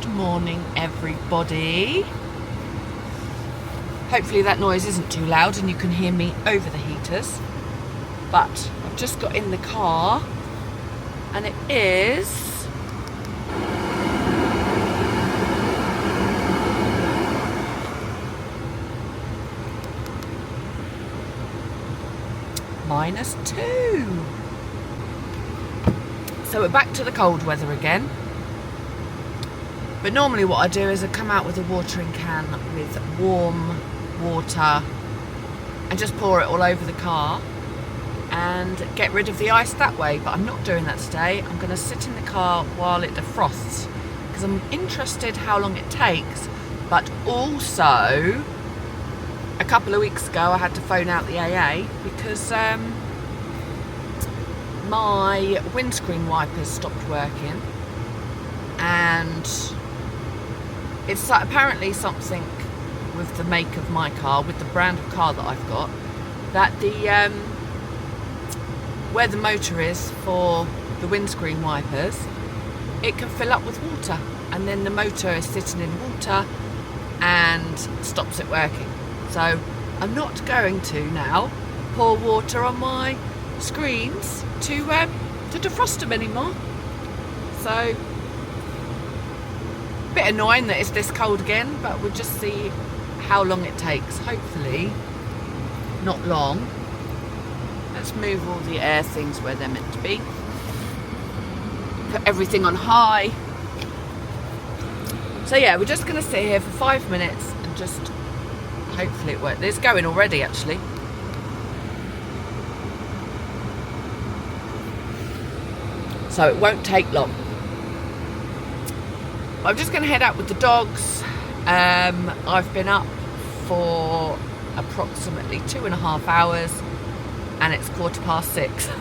Good morning, everybody. Hopefully that noise isn't too loud and you can hear me over the heaters. But I've just got in the car and it is -2. So we're back to the cold weather again. But normally what I do is I come out with a watering can with warm water and just pour it all over the car and get rid of the ice that way. But I'm not doing that today. I'm going to sit in the car while it defrosts because I'm interested how long it takes. But also, a couple of weeks ago I had to phone out the AA because my windscreen wipers stopped working, and it's apparently something with the make of my car, with the brand of car that I've got, that the where the motor is for the windscreen wipers, it can fill up with water, and then the motor is sitting in water and stops it working. So I'm not going to now pour water on my screens to defrost them anymore. So bit annoying that it's this cold again, but we'll just see how long it takes. Hopefully not long. Let's move all the air things where they're meant to be. Put everything on high. So yeah, we're just going to sit here for 5 minutes and just hopefully it works. It's going already actually. So it won't take long. I'm just going to head out with the dogs. I've been up for approximately 2.5 hours and it's 6:15.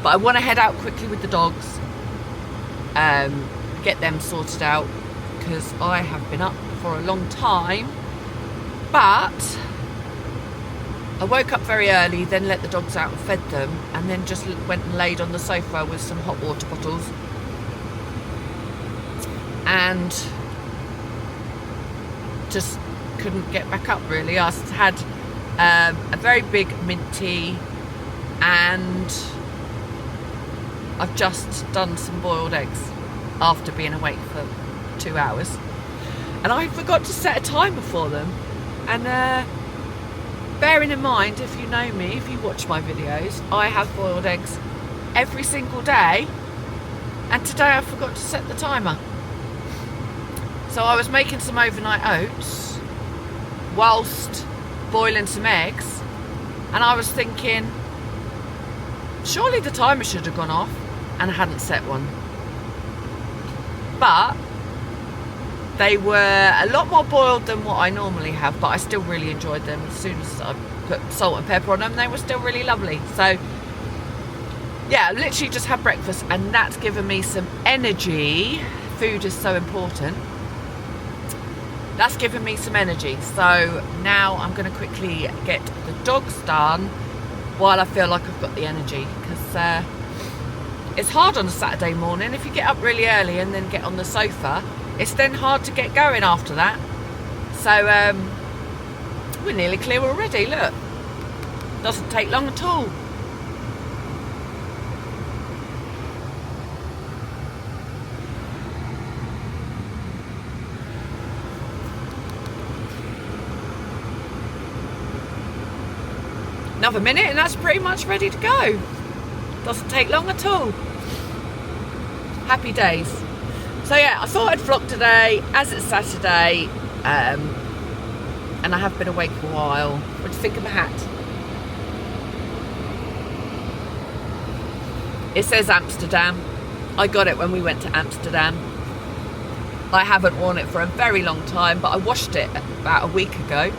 But I want to head out quickly with the dogs, get them sorted out because I have been up for a long time. But I woke up very early, then let the dogs out and fed them, and then just went and laid on the sofa with some hot water bottles. And just couldn't get back up really. I had a very big mint tea, and I've just done some boiled eggs after being awake for 2 hours. And I forgot to set a timer for them. And bearing in mind, if you know me, if you watch my videos, I have boiled eggs every single day. And today I forgot to set the timer. So I was making some overnight oats whilst boiling some eggs, and I was thinking, surely the timer should have gone off, and I hadn't set one. But they were a lot more boiled than what I normally have, but I still really enjoyed them. As soon as I put salt and pepper on them, they were still really lovely. So yeah, I literally just had breakfast, and that's given me some energy. Food is so important. That's given me some energy. So now I'm going to quickly get the dogs done while I feel like I've got the energy, because it's hard on a Saturday morning. If you get up really early and then get on the sofa, it's then hard to get going after that. So we're nearly clear already, look. Doesn't take long at all. Another minute and that's pretty much ready to go. Doesn't take long at all. Happy days. So yeah, I thought I'd vlog today as it's Saturday, and I have been awake for a while. What do you think of the hat? It says Amsterdam. I got it when we went to Amsterdam. I haven't worn it for a very long time, but I washed it about a week ago,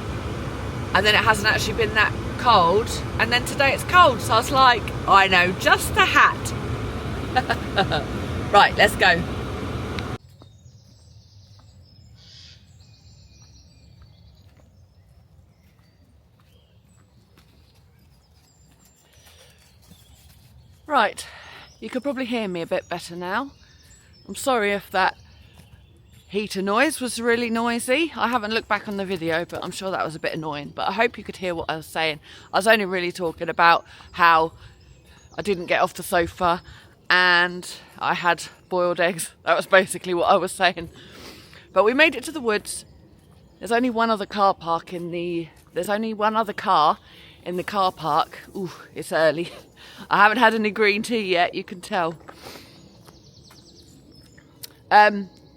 and then it hasn't actually been that cold, and then today it's cold, so I was like, I know just the hat. Right, let's go. Right, you could probably hear me a bit better now. I'm sorry if that heater noise was really noisy. I haven't looked back on the video, but I'm sure that was a bit annoying. But I hope you could hear what I was saying. I was only really talking about how I didn't get off the sofa and I had boiled eggs. That was basically what I was saying. But we made it to the woods. There's only one other car park in the... There's only one other car in the car park. Ooh, it's early. I haven't had any green tea yet, you can tell.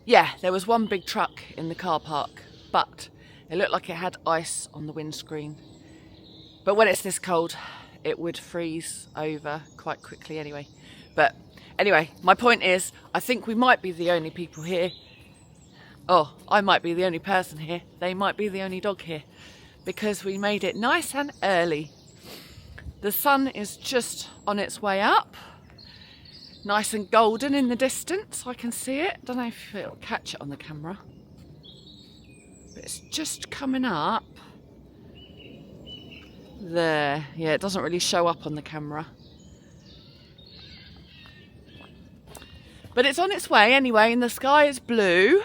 Yeah, there was one big truck in the car park, but it looked like it had ice on the windscreen. But when it's this cold, it would freeze over quite quickly anyway. But anyway, my point is, I think we might be the only people here. Oh, I might be the only person here. They might be the only dog here. Because we made it nice and early. The sun is just on its way up. Nice and golden in the distance. I can see it. Don't know if it'll catch it on the camera. But it's just coming up. There. Yeah, it doesn't really show up on the camera. But it's on its way anyway, and the sky is blue.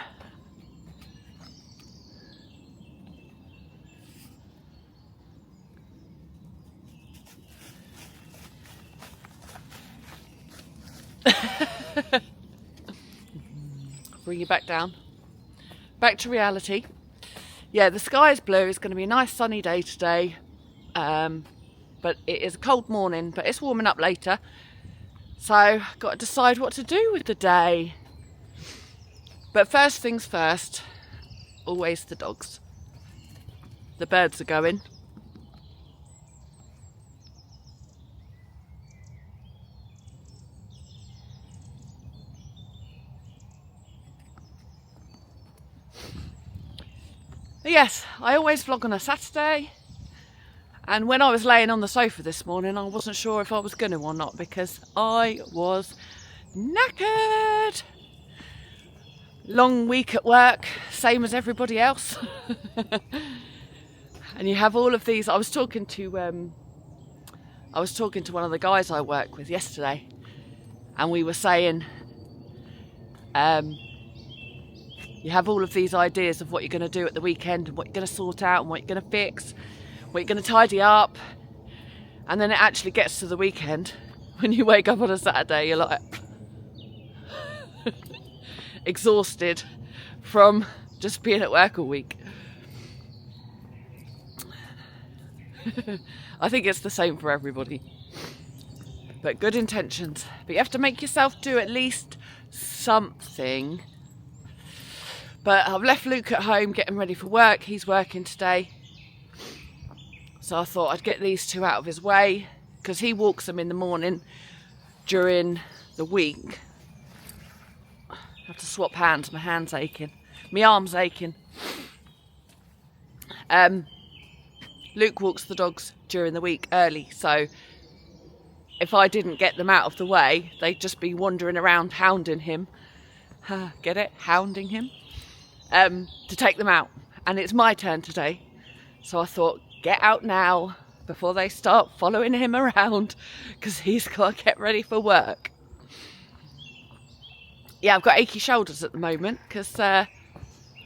Bring you back down. Back to reality. Yeah, the sky is blue. It's going to be a nice sunny day today. But it is a cold morning, but it's warming up later. So, got to decide what to do with the day. But first things first, always the dogs. The birds are going. But yes, I always vlog on a Saturday, and when I was laying on the sofa this morning I wasn't sure if I was going to or not because I was knackered. Long week at work, same as everybody else. And you have all of these. I was talking to one of the guys I work with yesterday, and we were saying you have all of these ideas of what you're going to do at the weekend and what you're going to sort out and what you're going to fix, what you're going to tidy up. And then it actually gets to the weekend. When you wake up on a Saturday, you're like exhausted from just being at work all week. I think it's the same for everybody. But good intentions. But you have to make yourself do at least something. But I've left Luke at home getting ready for work. He's working today. So I thought I'd get these two out of his way because he walks them in the morning during the week. I have to swap hands. My hand's aching. My arm's aching. Luke walks the dogs during the week early. So if I didn't get them out of the way, they'd just be wandering around hounding him. Get it? Hounding him. To take them out, and it's my turn today, so I thought get out now before they start following him around because he's got to get ready for work. Yeah, I've got achy shoulders at the moment because I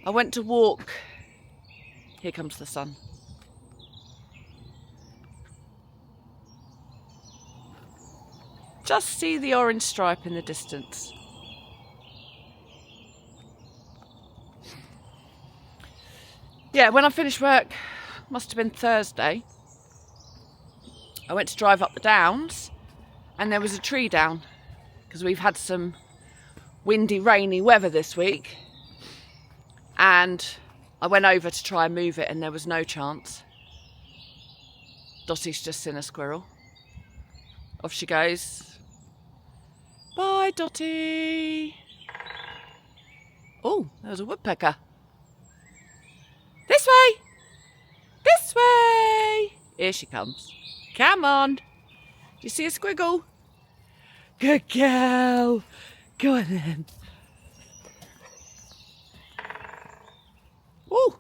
went to walk. Here comes the sun. Just see the orange stripe in the distance. Yeah, when I finished work, must have been Thursday, I went to drive up the downs and there was a tree down because we've had some windy, rainy weather this week, and I went over to try and move it and there was no chance. Dottie's just seen a squirrel. Off she goes. Bye, Dottie. Oh, there was a woodpecker. This way! This way! Here she comes. Come on. Do you see a squiggle? Good girl. Go on then. Ooh.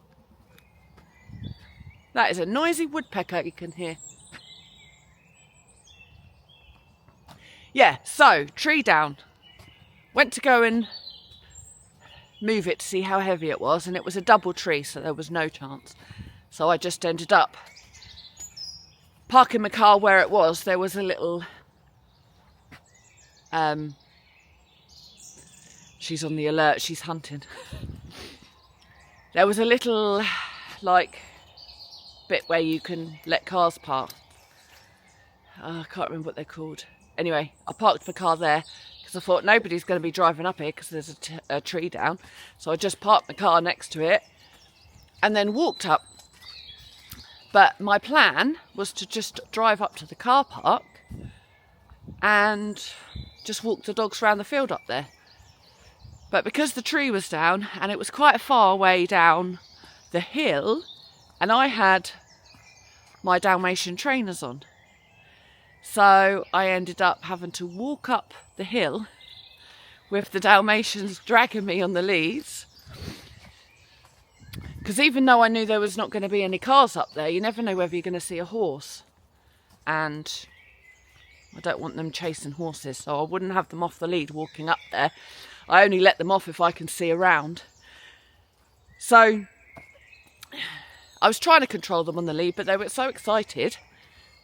That is a noisy woodpecker you can hear. Yeah, so, tree down. Went to go and move it to see how heavy it was, and it was a double tree, so there was no chance. So I just ended up parking my car where it was. There was a little she's on the alert, she's hunting. There was a little like bit where you can let cars park. I can't remember what they're called. Anyway, I parked the car there because I thought nobody's going to be driving up here because there's a tree down. So I just parked my car next to it and then walked up. But my plan was to just drive up to the car park and just walk the dogs around the field up there. But because the tree was down and it was quite a far way down the hill, and I had my Dalmatian trainers on, so I ended up having to walk up the hill with the Dalmatians dragging me on the leads. Because even though I knew there was not going to be any cars up there, you never know whether you're going to see a horse. And I don't want them chasing horses, so I wouldn't have them off the lead walking up there. I only let them off if I can see around. So I was trying to control them on the lead, but they were so excited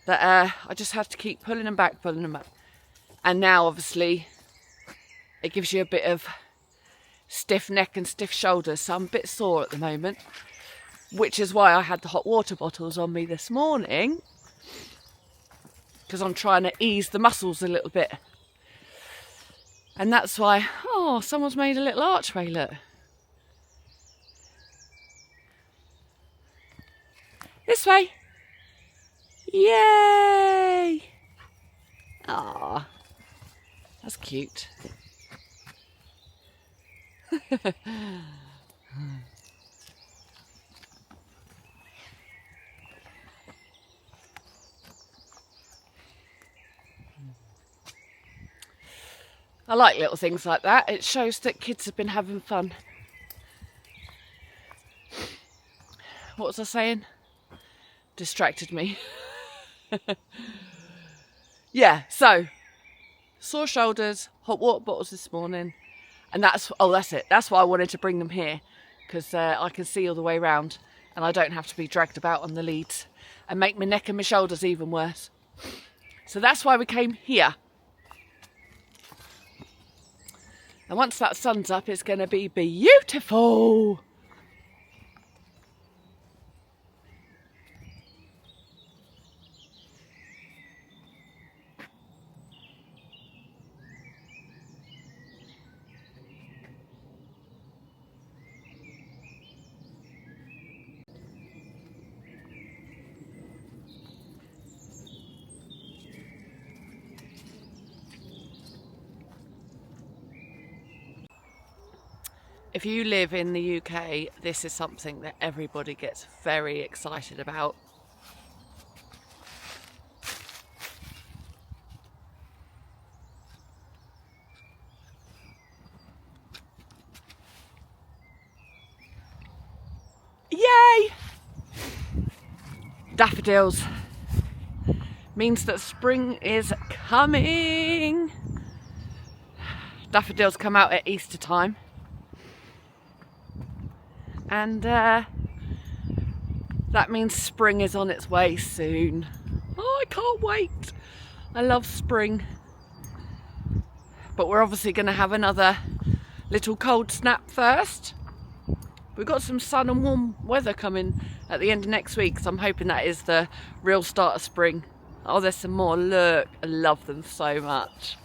that I just had to keep pulling them back. And now, obviously, it gives you a bit of stiff neck and stiff shoulders, so I'm a bit sore at the moment, which is why I had the hot water bottles on me this morning, because I'm trying to ease the muscles a little bit. And that's why, oh, someone's made a little archway, look. This way. Yay! Ah, that's cute. I like little things like that. It shows that kids have been having fun. What was I saying? Distracted me. Yeah, so sore shoulders, hot water bottles this morning, and that's it. That's why I wanted to bring them here, because I can see all the way round and I don't have to be dragged about on the leads and make my neck and my shoulders even worse. So that's why we came here. And once that sun's up, it's going to be beautiful. If you live in the UK, this is something that everybody gets very excited about. Yay! Daffodils means that spring is coming. Daffodils come out at Easter time. And that means spring is on its way soon. Oh, I can't wait. I love spring. But we're obviously going to have another little cold snap first. We've got some sun and warm weather coming at the end of next week, so I'm hoping that is the real start of spring. Oh, there's some more. Look, I love them so much.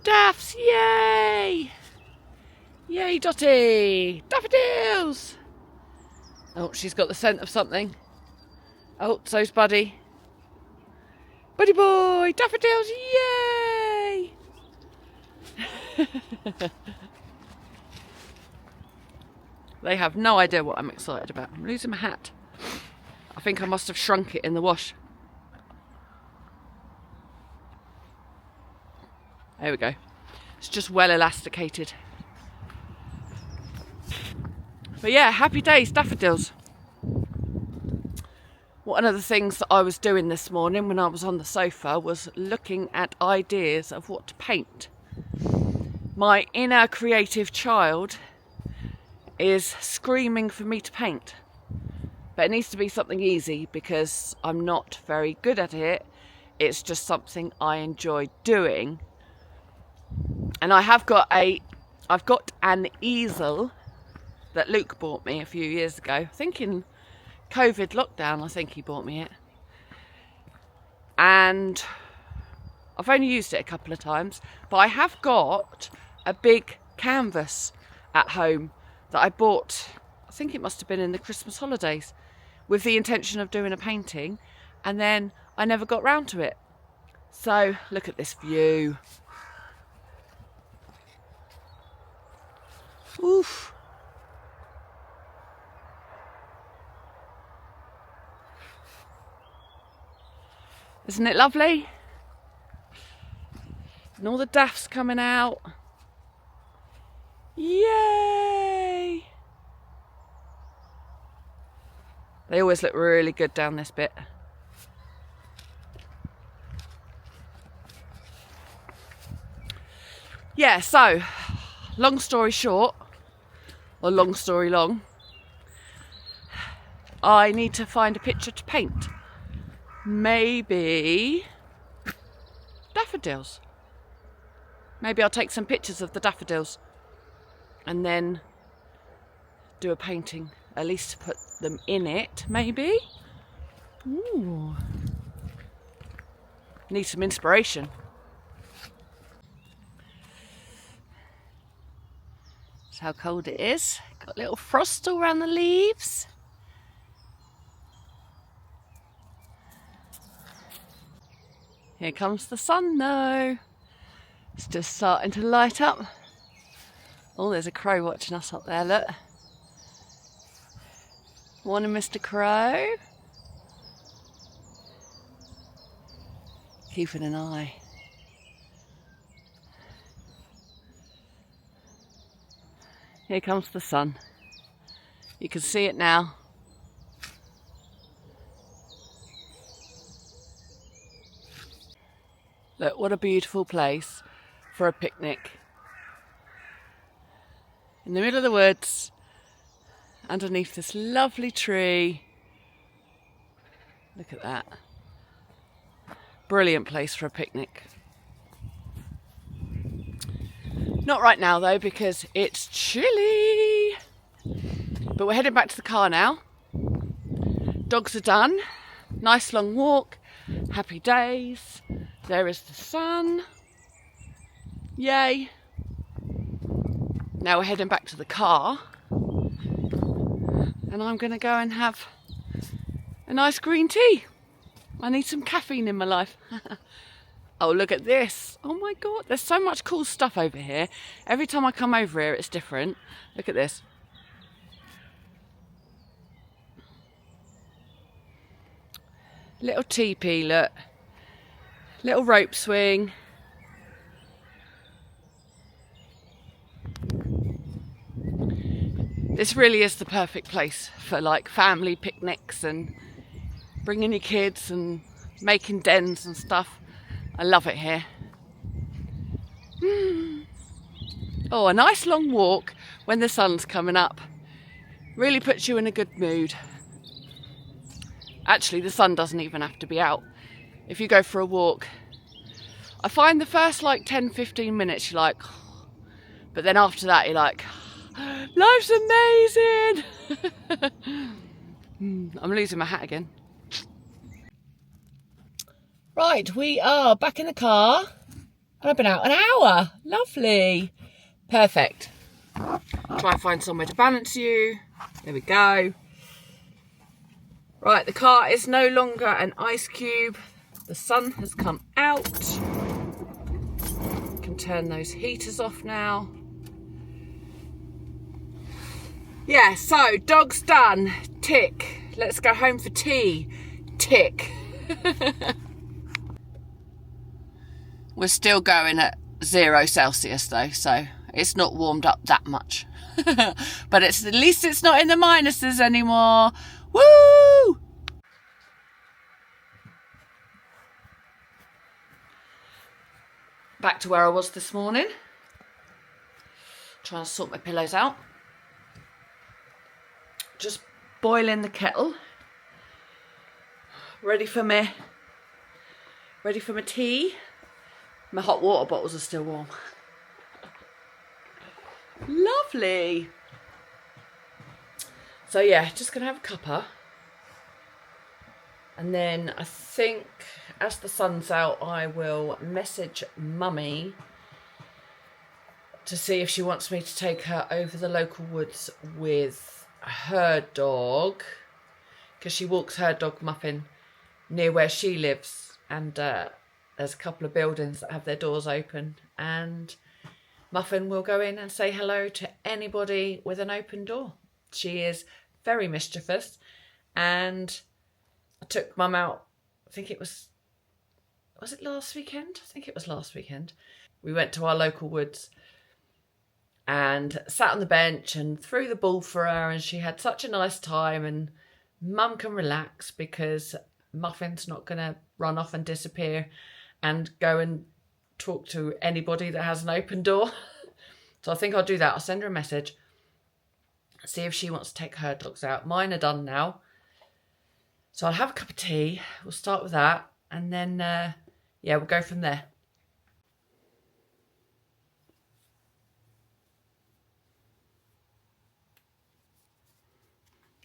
Daffs, yay! Yay, Dotty! Daffodils! Oh, she's got the scent of something. Oh, so's Buddy. Buddy boy! Daffodils, yay! They have no idea what I'm excited about. I'm losing my hat. I think I must have shrunk it in the wash. There we go. It's just well elasticated. But yeah, happy days, daffodils. One of the things that I was doing this morning when I was on the sofa was looking at ideas of what to paint. My inner creative child is screaming for me to paint. But it needs to be something easy because I'm not very good at it. It's just something I enjoy doing. And I've got an easel that Luke bought me a few years ago. I think in COVID lockdown, I think he bought me it. And I've only used it a couple of times, but I have got a big canvas at home that I bought, I think it must have been in the Christmas holidays, with the intention of doing a painting, and then I never got round to it. So look at this view. Oof. Isn't it lovely? And all the daffs coming out. Yay! They always look really good down this bit. Yeah, so, long story short, or long story long, I need to find a picture to paint. Maybe daffodils. Maybe I'll take some pictures of the daffodils and then do a painting, at least to put them in it, maybe. Ooh. Need some inspiration. That's how cold it is. Got a little frost all around the leaves. Here comes the sun though. It's just starting to light up. Oh, there's a crow watching us up there, look. Morning, Mr. Crow. Keeping an eye. Here comes the sun. You can see it now. Look, what a beautiful place for a picnic. In the middle of the woods, underneath this lovely tree. Look at that. Brilliant place for a picnic. Not right now though, because it's chilly. But we're heading back to the car now. Dogs are done. Nice long walk. Happy days. There is the sun. Yay. Now we're heading back to the car. And I'm going to go and have a nice green tea. I need some caffeine in my life. Oh, look at this. Oh my God, there's so much cool stuff over here. Every time I come over here, it's different. Look at this. Little teepee, look. Little rope swing. This really is the perfect place for like family picnics and bringing your kids and making dens and stuff. I love it here. Oh, a nice long walk when the sun's coming up. Really puts you in a good mood. Actually, the sun doesn't even have to be out. If you go for a walk, I find the first like 10-15 minutes you're like, but then after that you're like, life's amazing. I'm losing my hat again. Right, we are back in the car and I've been out an hour. Lovely. Perfect. Try and find somewhere to balance you. There we go. Right, the car is no longer an ice cube. The sun has come out. Can turn those heaters off now. Yeah, so dogs done. Tick. Let's go home for tea. Tick. We're still going at 0 Celsius though, so it's not warmed up that much. But at least it's not in the minuses anymore. Woo! Back to where I was this morning. Trying to sort my pillows out. Just boiling the kettle. Ready for my tea. My hot water bottles are still warm. Lovely. So yeah, just gonna have a cuppa. And then I think as the sun's out, I will message Mummy to see if she wants me to take her over the local woods with her dog, because she walks her dog Muffin near where she lives, and there's a couple of buildings that have their doors open, and Muffin will go in and say hello to anybody with an open door. She is very mischievous, and I took Mum out, I think it was it last weekend? I think it was last weekend. We went to our local woods and sat on the bench and threw the ball for her, and she had such a nice time, and Mum can relax because Muffin's not going to run off and disappear and go and talk to anybody that has an open door. So I think I'll do that. I'll send her a message, see if she wants to take her dogs out. Mine are done now. So I'll have a cup of tea. We'll start with that, and then, yeah, we'll go from there.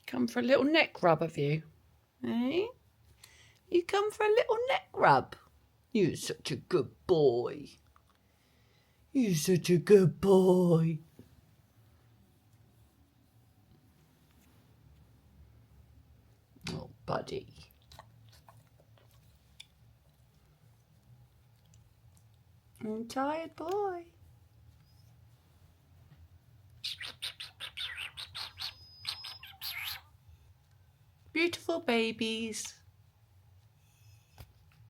Come for a little neck rub, have you? Eh? You come for a little neck rub? You're such a good boy. You're such a good boy. Oh, buddy. I'm tired boy. Beautiful babies.